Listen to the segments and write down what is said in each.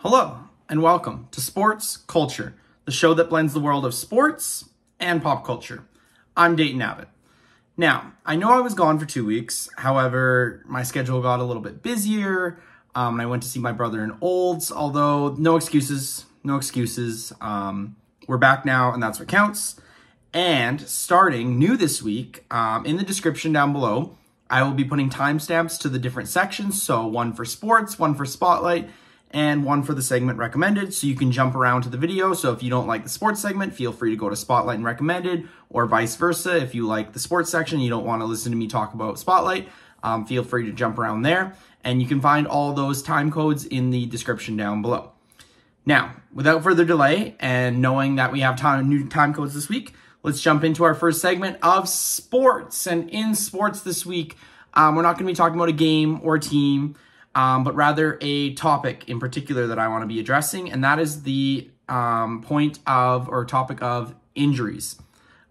Hello, and welcome to Sports Culture, the show that blends the world of sports and pop culture. I'm Dayton Abbott. Now, I know I was gone for 2 weeks. However, my schedule got a little bit busier, and I went to see my brother in Olds, although no excuses, no excuses. We're back now, and that's what counts. And starting new this week, in the description down below, I will be putting timestamps to the different sections, so one for sports, one for spotlight, and one for the segment recommended, so you can jump around to the video. So if you don't like the sports segment, feel free to go to spotlight and recommended, or vice versa. If you like the sports section, you don't want to listen to me talk about spotlight, feel free to jump around there. And you can find all those time codes in the description down below. Now, without further delay, and knowing that we have new time codes this week, let's jump into our first segment of sports. And in sports this week, we're not going to be talking about a game or a team, but rather a topic in particular that I want to be addressing, and that is the topic of injuries,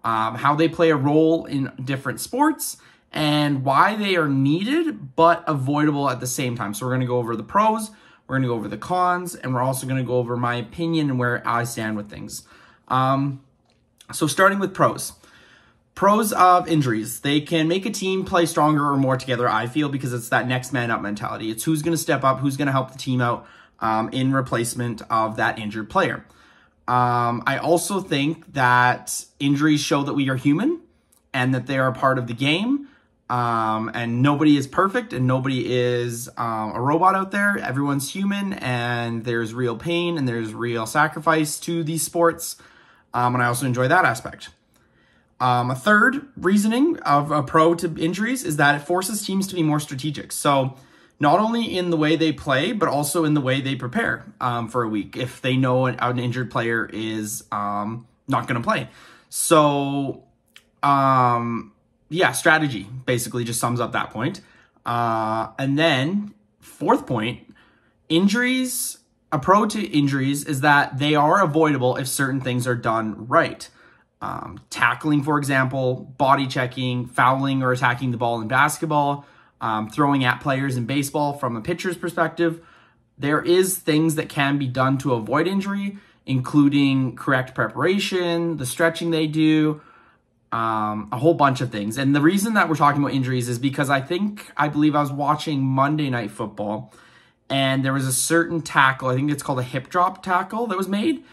how they play a role in different sports, and why they are needed but avoidable at the same time. So we're going to go over the pros, we're going to go over the cons, and we're also going to go over my opinion and where I stand with things. So starting with pros. Pros of injuries. They can make a team play stronger or more together, I feel, because it's that next man up mentality. It's who's going to step up, who's going to help the team out in replacement of that injured player. I also think that injuries show that we are human and that they are a part of the game. And nobody is perfect and nobody is a robot out there. Everyone's human, and there's real pain and there's real sacrifice to these sports. And I also enjoy that aspect. A third reasoning of a pro to injuries is that it forces teams to be more strategic. So not only in the way they play, but also in the way they prepare for a week if they know an injured player is not going to play. So, yeah, strategy basically just sums up that point. And then fourth point, injuries, a pro to injuries is that they are avoidable if certain things are done right. Tackling, for example, body checking, fouling or attacking the ball in basketball, throwing at players in baseball from a pitcher's perspective. There is things that can be done to avoid injury, including correct preparation, the stretching they do, a whole bunch of things. And the reason that we're talking about injuries is because I believe I was watching Monday Night Football, and there was a certain tackle, I think it's called a hip drop tackle, that was made.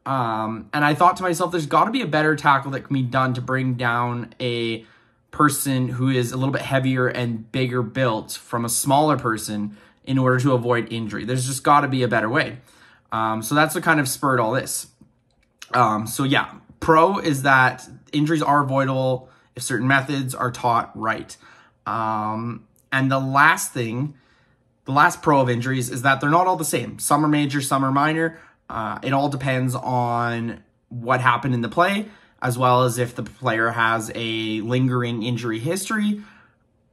And I thought to myself, there's got to be a better tackle that can be done to bring down a person who is a little bit heavier and bigger built from a smaller person in order to avoid injury. There's just got to be a better way. So that's what kind of spurred all this. So yeah, pro is that injuries are avoidable if certain methods are taught right. And the last pro of injuries is that they're not all the same. Some are major, some are minor. It all depends on what happened in the play, as well as if the player has a lingering injury history,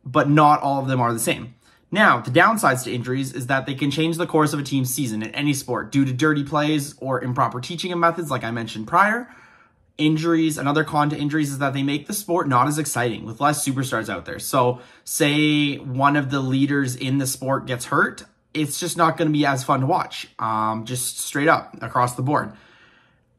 but not all of them are the same. Now, the downsides to injuries is that they can change the course of a team's season in any sport due to dirty plays or improper teaching of methods, like I mentioned prior. Injuries, another con to injuries is that they make the sport not as exciting with less superstars out there. So say one of the leaders in the sport gets hurt, it's just not going to be as fun to watch, just straight up across the board.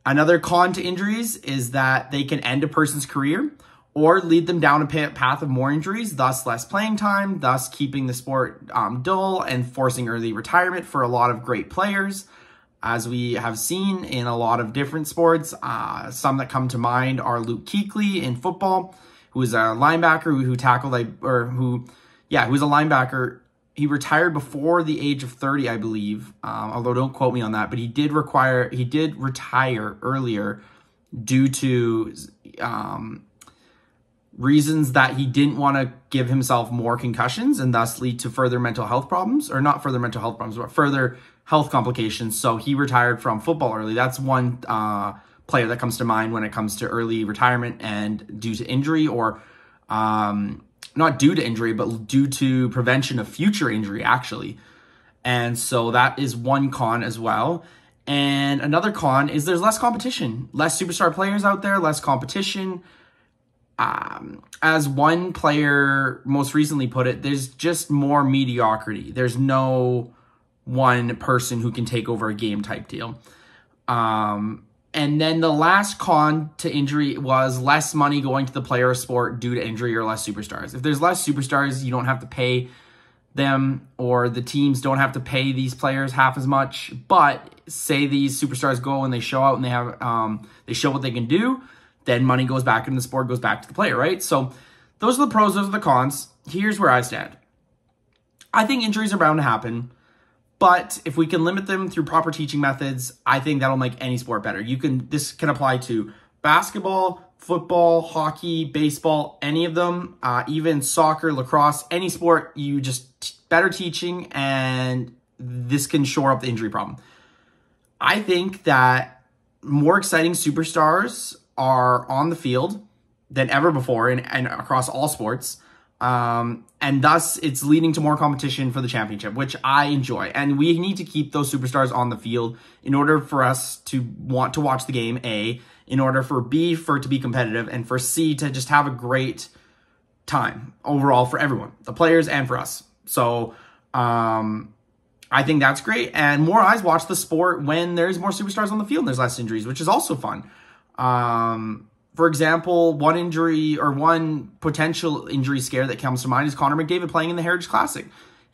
Another con to injuries is that they can end a person's career or lead them down a path of more injuries, thus less playing time, thus keeping the sport dull and forcing early retirement for a lot of great players, as we have seen in a lot of different sports. Some that come to mind are Luke Kuechly in football, who is a linebacker who was a linebacker. He retired before the age of 30, I believe, although don't quote me on that, but he did retire earlier due to reasons that he didn't want to give himself more concussions and thus lead to further mental health problems, or not further mental health problems, but further health complications. So he retired from football early. That's one player that comes to mind when it comes to early retirement and due to injury, or not due to injury, but due to prevention of future injury, actually. And so that is one con as well. And another con is there's less competition. Less superstar players out there, less competition. As one player most recently put it, there's just more mediocrity. There's no one person who can take over a game type deal. And then the last con to injury was less money going to the player or sport due to injury or less superstars. If there's less superstars, you don't have to pay them, or the teams don't have to pay these players half as much. But say these superstars go and they show out and they have they show what they can do, then money goes back into the sport, goes back to the player, right? So those are the pros, those are the cons. Here's where I stand. I think injuries are bound to happen, but if we can limit them through proper teaching methods, I think that'll make any sport better. This can apply to basketball, football, hockey, baseball, any of them, even soccer, lacrosse, any sport. You just better teaching, and this can shore up the injury problem. I think that more exciting superstars are on the field than ever before and across all sports. And thus it's leading to more competition for the championship, which I enjoy. And we need to keep those superstars on the field in order for us to want to watch the game, A, in order for B, for it to be competitive, and for C, to just have a great time overall for everyone, the players and for us. So, I think that's great. And more eyes watch the sport when there's more superstars on the field and there's less injuries, which is also fun. For example, one injury or one potential injury scare that comes to mind is Connor McDavid playing in the Heritage Classic.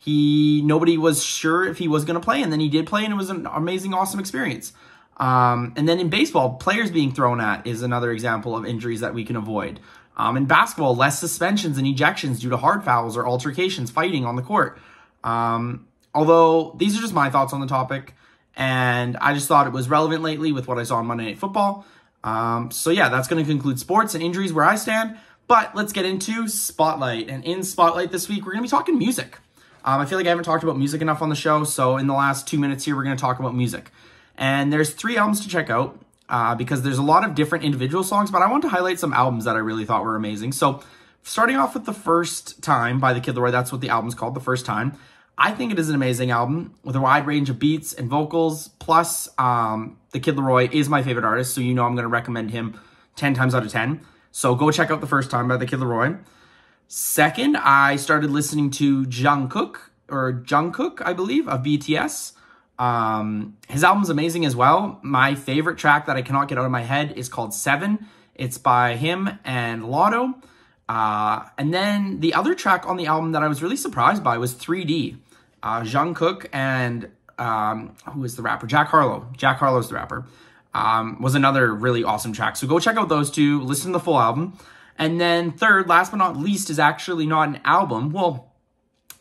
Nobody was sure if he was going to play, and then he did play, and it was an amazing, awesome experience. And then in baseball, players being thrown at is another example of injuries that we can avoid. In basketball, less suspensions and ejections due to hard fouls or altercations, fighting on the court. Although these are just my thoughts on the topic, and I just thought it was relevant lately with what I saw on Monday Night Football. So yeah, that's going to conclude sports and injuries where I stand, but let's get into Spotlight. And in Spotlight this week, we're going to be talking music. I feel like I haven't talked about music enough on the show, so in the last 2 minutes here, we're going to talk about music. And there's 3 albums to check out, because there's a lot of different individual songs, but I want to highlight some albums that I really thought were amazing. So starting off with The First Time by The Kid Laroi, that's what the album's called, The First Time. I think it is an amazing album with a wide range of beats and vocals. Plus, The Kid Laroi is my favorite artist, so you know I'm going to recommend him 10 times out of 10. So go check out The First Time by The Kid Laroi. Second, I started listening to Jungkook, I believe, of BTS. His album's amazing as well. My favorite track that I cannot get out of my head is called 7. It's by him and Lotto. And then the other track on the album that I was really surprised by was 3D. Jungkook and who is the rapper? Jack Harlow. Jack Harlow's the rapper. Was another really awesome track. So go check out those two. Listen to the full album. And then third, last but not least, is actually not an album. Well,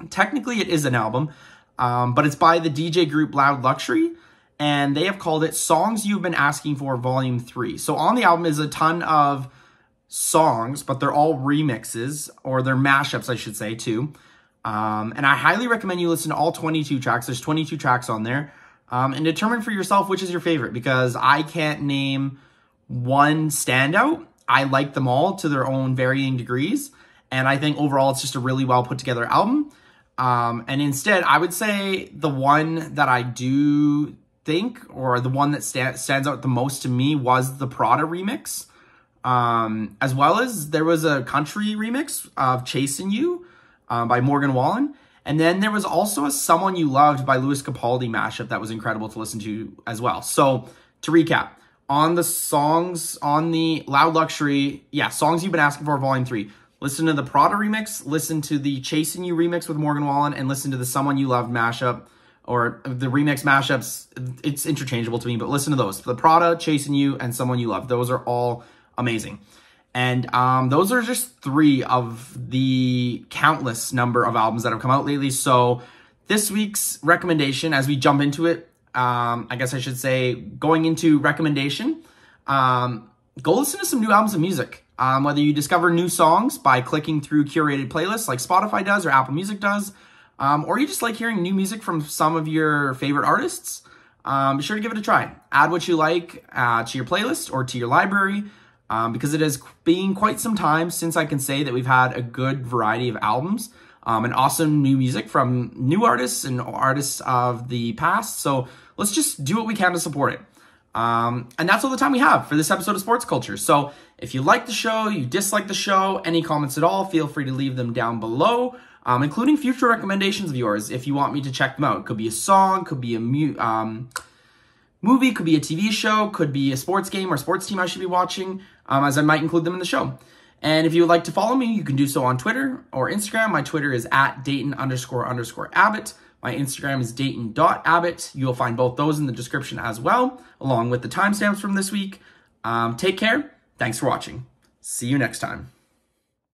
technically it is an album, but it's by the DJ group Loud Luxury, and they have called it Songs You've Been Asking For Volume 3. So on the album is a ton of songs, but they're all remixes, or they're mashups, I should say, too. And I highly recommend you listen to all 22 tracks. There's 22 tracks on there. And determine for yourself which is your favorite, because I can't name one standout. I like them all to their own varying degrees, and I think overall it's just a really well put together album. And instead, I would say the one that I do think, or the one that stands out the most to me, was the Prada remix. As well as there was a country remix of Chasing You by Morgan Wallen. And then there was also a Someone You Loved by Louis Capaldi mashup that was incredible to listen to as well. So to recap, on the songs on the Loud Luxury, Songs You've Been Asking For Volume 3. Listen to the Prada remix, listen to the Chasing You remix with Morgan Wallen, and listen to the Someone You Loved mashup, or the remix mashups. It's interchangeable to me, but listen to those. The Prada, Chasing You, and Someone You Loved. Those are all amazing. And those are just 3 of the countless number of albums that have come out lately. So this week's recommendation, as we jump into it, I guess I should say, going into recommendation, go listen to some new albums of music. Whether you discover new songs by clicking through curated playlists like Spotify does or Apple Music does, or you just like hearing new music from some of your favorite artists, be sure to give it a try. Add what you like to your playlist or to your library, because it has been quite some time since I can say that we've had a good variety of albums and awesome new music from new artists and artists of the past. So let's just do what we can to support it. And that's all the time we have for this episode of Sports Culture. So if you like the show, you dislike the show, any comments at all, feel free to leave them down below. including future recommendations of yours if you want me to check them out. Could be a song, could be a movie, could be a TV show, could be a sports game or sports team I should be watching, as I might include them in the show. And if you would like to follow me, you can do so on Twitter or Instagram. My Twitter is at Dayton__Abbott. My Instagram is Dayton.Abbott. You'll find both those in the description as well, along with the timestamps from this week. Take care. Thanks for watching. See you next time.